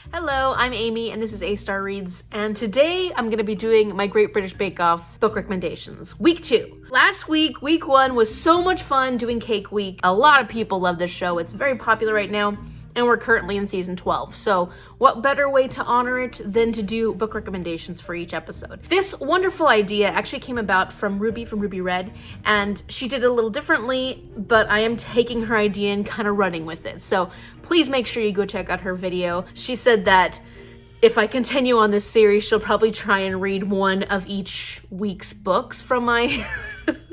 Hello, I'm Amy and this is A-Star Reads, and today I'm going to be doing my Great British Bake Off book recommendations. Week 2. Last week, week 1 was so much fun doing Cake Week. A lot of people love this show. It's very popular right now, and we're currently in season 12. So what better way to honor it than to do book recommendations for each episode? This wonderful idea actually came about from Ruby Red, and she did it a little differently, but I am taking her idea and kind of running with it. So please make sure you go check out her video. She said that if I continue on this series, she'll probably try and read one of each week's books from my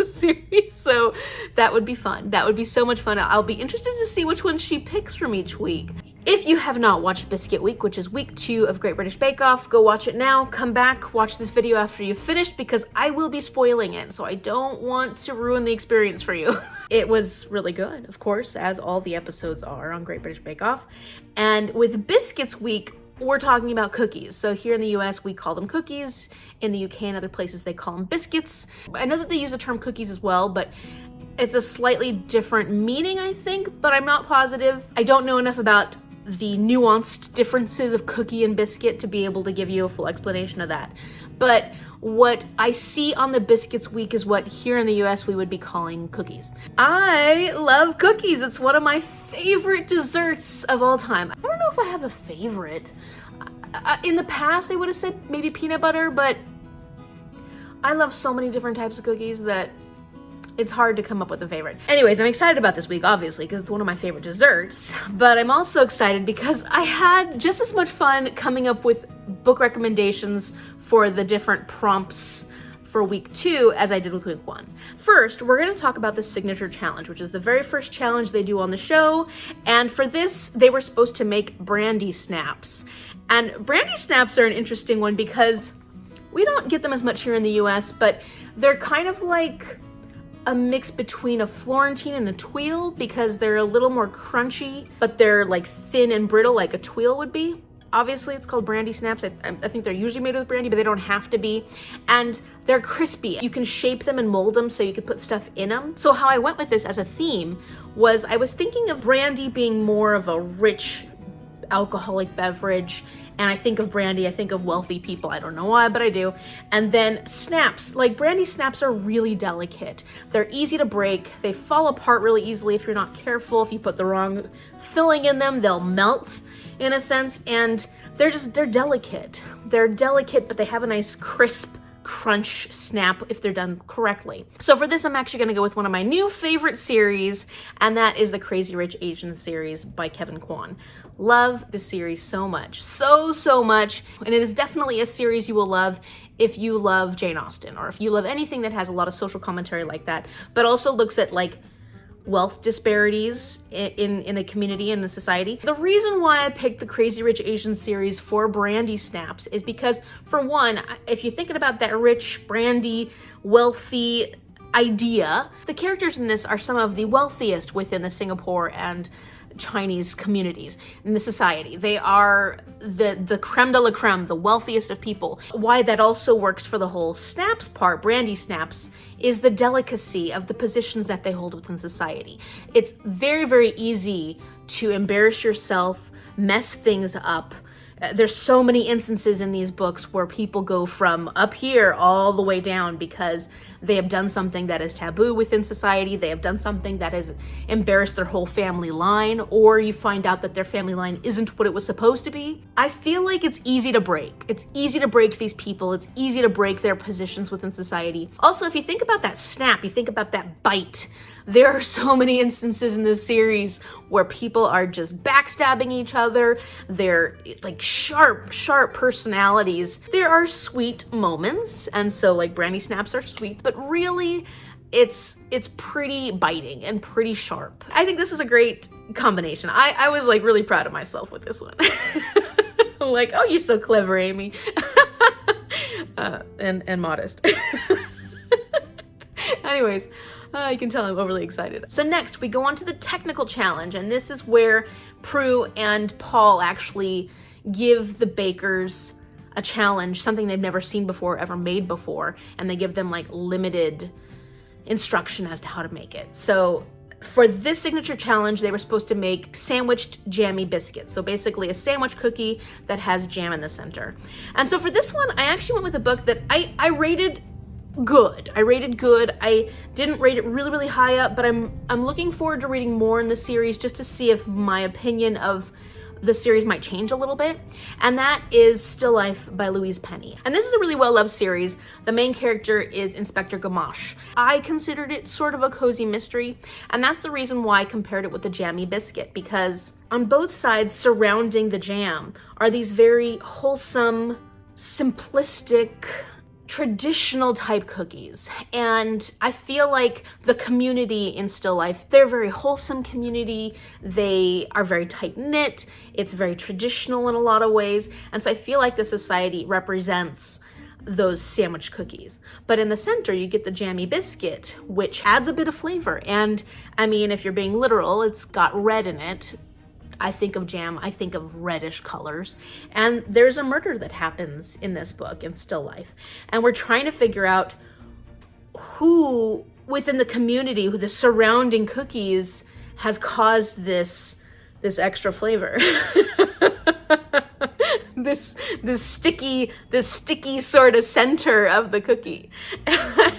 series, so that would be fun. That would be so much fun. I'll be interested to see which one she picks from each week. If you have not watched Biscuit Week, which is week 2 of Great British Bake Off, go watch it now, come back, watch this video after you've finished, because I will be spoiling it, so I don't want to ruin the experience for you. It was really good, of course, as all the episodes are on Great British Bake Off. And with Biscuits Week, we're talking about cookies. So here in the US, we call them cookies. In the UK and other places, they call them biscuits. I know that they use the term cookies as well, but it's a slightly different meaning, I think, but I'm not positive. I don't know enough about the nuanced differences of cookie and biscuit to be able to give you a full explanation of that. But what I see on the Biscuits Week is what here in the US we would be calling cookies. I love cookies. It's one of my favorite desserts of all time. I don't know if I have a favorite. In the past I would have said maybe peanut butter, but I love so many different types of cookies that it's hard to come up with a favorite. Anyways, I'm excited about this week, obviously, because it's one of my favorite desserts, but I'm also excited because I had just as much fun coming up with book recommendations for the different prompts for week 2 as I did with week 1. First, we're going to talk about the signature challenge, which is the very first challenge they do on the show, and for this, they were supposed to make brandy snaps. And brandy snaps are an interesting one because we don't get them as much here in the US, but they're kind of like a mix between a Florentine and a Tuile because they're a little more crunchy, but they're like thin and brittle like a Tuile would be. Obviously, it's called brandy snaps. I think they're usually made with brandy, but they don't have to be. And they're crispy. You can shape them and mold them so you can put stuff in them. So how I went with this as a theme was I was thinking of brandy being more of a rich alcoholic beverage, and I think of brandy, I think of wealthy people. I don't know why, but I do. And then snaps, like brandy snaps are really delicate. They're easy to break. They fall apart really easily if you're not careful. If you put the wrong filling in them, they'll melt in a sense, and they're delicate. They're delicate, but they have a nice crisp crunch snap if they're done correctly. So for this, I'm actually gonna go with one of my new favorite series, and that is the Crazy Rich Asians series by Kevin Kwan. Love this series so much, so much, and it is definitely a series you will love if you love Jane Austen, or if you love anything that has a lot of social commentary like that, but also looks at like wealth disparities in a community and a society. The reason why I picked the Crazy Rich Asians series for brandy snaps is because, for one, if you're thinking about that rich, brandy, wealthy idea, the characters in this are some of the wealthiest within the Singapore and Chinese communities in the society. They are the creme de la creme, the wealthiest of people. Why that also works for the whole snaps part, brandy snaps, is the delicacy of the positions that they hold within society. It's very easy to embarrass yourself, mess things up. There's so many instances in these books where people go from up here all the way down because they have done something that is taboo within society, they have done something that has embarrassed their whole family line, or you find out that their family line isn't what it was supposed to be. I feel like it's easy to break. It's easy to break these people, it's easy to break their positions within society. Also, if you think about that snap, you think about that bite, there are so many instances in this series where people are just backstabbing each other. They're like sharp personalities. There are sweet moments, and so like brandy snaps are sweet, but really it's pretty biting and pretty sharp. I think this is a great combination. I was like really proud of myself with this one. I'm like, oh, you're so clever, Amy. and modest. Anyways, you can tell I'm overly excited. So next we go on to the technical challenge, and this is where Prue and Paul actually give the bakers a challenge, something they've never seen before, ever made before, and they give them like limited instruction as to how to make it. So For this signature challenge, they were supposed to make sandwiched jammy biscuits. So basically a sandwich cookie that has jam in the center. And so for this one, I actually went with a book that I rated good. I didn't rate it really, really high up, but I'm looking forward to reading more in the series just to see if my opinion of the series might change a little bit, and that is Still Life by Louise Penny. And this is a really well-loved series. The main character is Inspector Gamache. I considered it sort of a cozy mystery, and that's the reason why I compared it with the Jammy Biscuit, because on both sides surrounding the jam are these very wholesome, simplistic, traditional type cookies. And I feel like the community in Still Life, they're a very wholesome community. They are very tight-knit. It's very traditional in a lot of ways. And so I feel like the society represents those sandwich cookies. But in the center, you get the jammy biscuit, which adds a bit of flavor. And I mean, if you're being literal, it's got red in it. I think of jam, I think of reddish colors. And there's a murder that happens in this book, in Still Life. And we're trying to figure out who within the community, who the surrounding cookies has caused this extra flavor. this sticky sort of center of the cookie.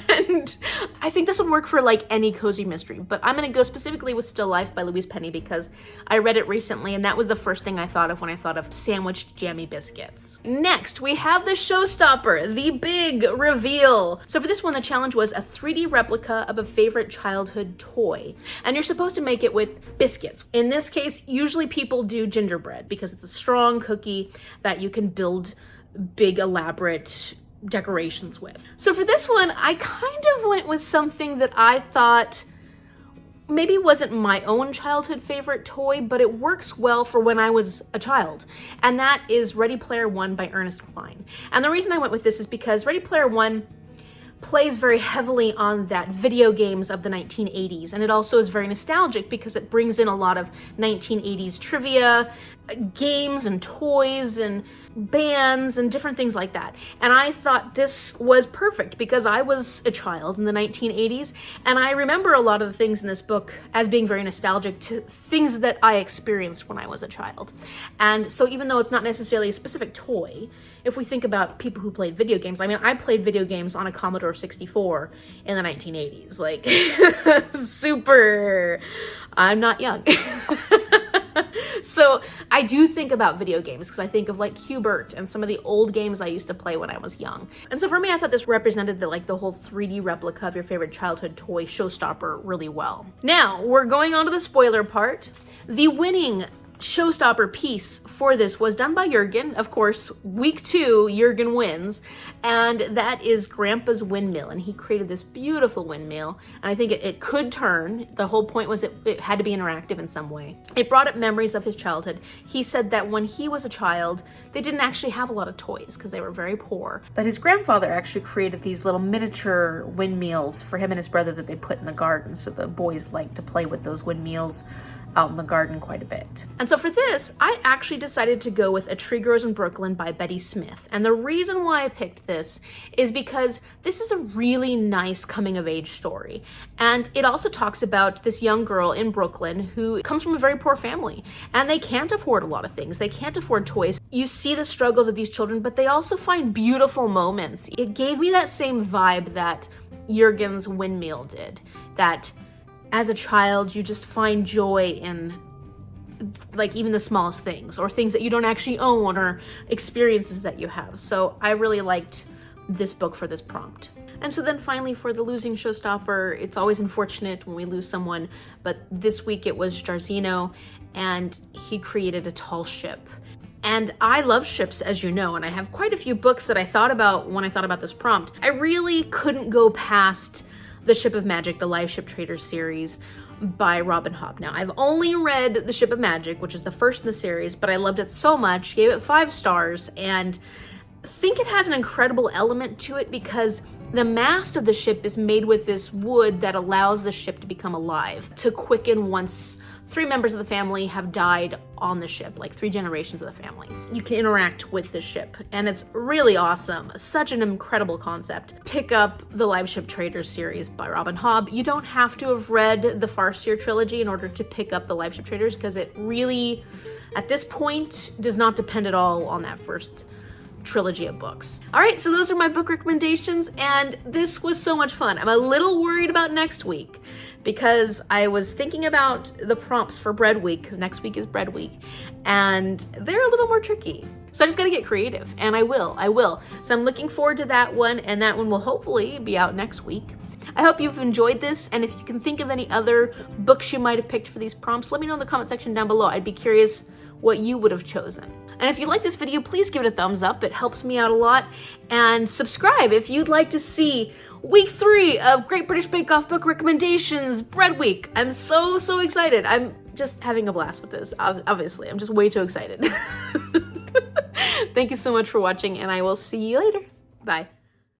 And I think this would work for like any cozy mystery, but I'm gonna go specifically with Still Life by Louise Penny because I read it recently and that was the first thing I thought of when I thought of sandwiched jammy biscuits. Next, we have the showstopper, the big reveal. So for this one, the challenge was a 3D replica of a favorite childhood toy, and you're supposed to make it with biscuits. In this case, usually people do gingerbread because it's a strong cookie that you can build big elaborate decorations with. So for this one, I kind of went with something that I thought maybe wasn't my own childhood favorite toy, but it works well for when I was a child. And that is Ready Player One by Ernest Cline. And the reason I went with this is because Ready Player One plays very heavily on that video games of the 1980s. And it also is very nostalgic because it brings in a lot of 1980s trivia, games and toys and bands and different things like that. And I thought this was perfect because I was a child in the 1980s and I remember a lot of the things in this book as being very nostalgic to things that I experienced when I was a child. And so even though it's not necessarily a specific toy, if we think about people who played video games, I mean, I played video games on a Commodore 64 in the 1980s, like super, I'm not young. So I do think about video games because I think of like Hubert and some of the old games I used to play when I was young. And so for me, I thought this represented the whole 3D replica of your favorite childhood toy showstopper really well. Now we're going on to the spoiler part. The winning showstopper piece for this was done by Jurgen. Of course, week 2, Jurgen wins, and that is Grandpa's Windmill, and he created this beautiful windmill, and I think it could turn. The whole point was it had to be interactive in some way. It brought up memories of his childhood. He said that when he was a child, they didn't actually have a lot of toys because they were very poor, but his grandfather actually created these little miniature windmills for him and his brother that they put in the garden, so the boys liked to play with those windmills out in the garden quite a bit. And so for this, I actually decided to go with A Tree Grows in Brooklyn by Betty Smith. And the reason why I picked this is because this is a really nice coming of age story. And it also talks about this young girl in Brooklyn who comes from a very poor family and they can't afford a lot of things. They can't afford toys. You see the struggles of these children, but they also find beautiful moments. It gave me that same vibe that Jurgen's Windmill did, that as a child, you just find joy in like even the smallest things or things that you don't actually own or experiences that you have. So I really liked this book for this prompt. And so then finally for the losing showstopper, it's always unfortunate when we lose someone, but this week it was Jarzino and he created a tall ship. And I love ships, as you know, and I have quite a few books that I thought about when I thought about this prompt. I really couldn't go past The Ship of Magic, the Live Ship Trader series by Robin Hobb. Now, I've only read The Ship of Magic, which is the first in the series, but I loved it so much, gave it 5 stars, and think it has an incredible element to it because the mast of the ship is made with this wood that allows the ship to become alive, to quicken once 3 members of the family have died on the ship, like 3 generations of the family. You can interact with the ship, and it's really awesome. Such an incredible concept. Pick up the Live Ship Traders series by Robin Hobb. You don't have to have read the Farseer trilogy in order to pick up the Live Ship Traders, because it really, at this point, does not depend at all on that first trilogy of books. All right, so those are my book recommendations, and this was so much fun. I'm a little worried about next week because I was thinking about the prompts for Bread Week, because next week is Bread Week, and they're a little more tricky. So I just gotta get creative, and I will. So I'm looking forward to that one, and that one will hopefully be out next week. I hope you've enjoyed this, and if you can think of any other books you might have picked for these prompts, let me know in the comment section down below. I'd be curious what you would have chosen. And if you like this video, please give it a thumbs up. It helps me out a lot. And subscribe if you'd like to see week 3 of Great British Bake Off book recommendations, Bread Week. I'm so excited. I'm just having a blast with this, obviously. I'm just way too excited. Thank you so much for watching, and I will see you later. Bye.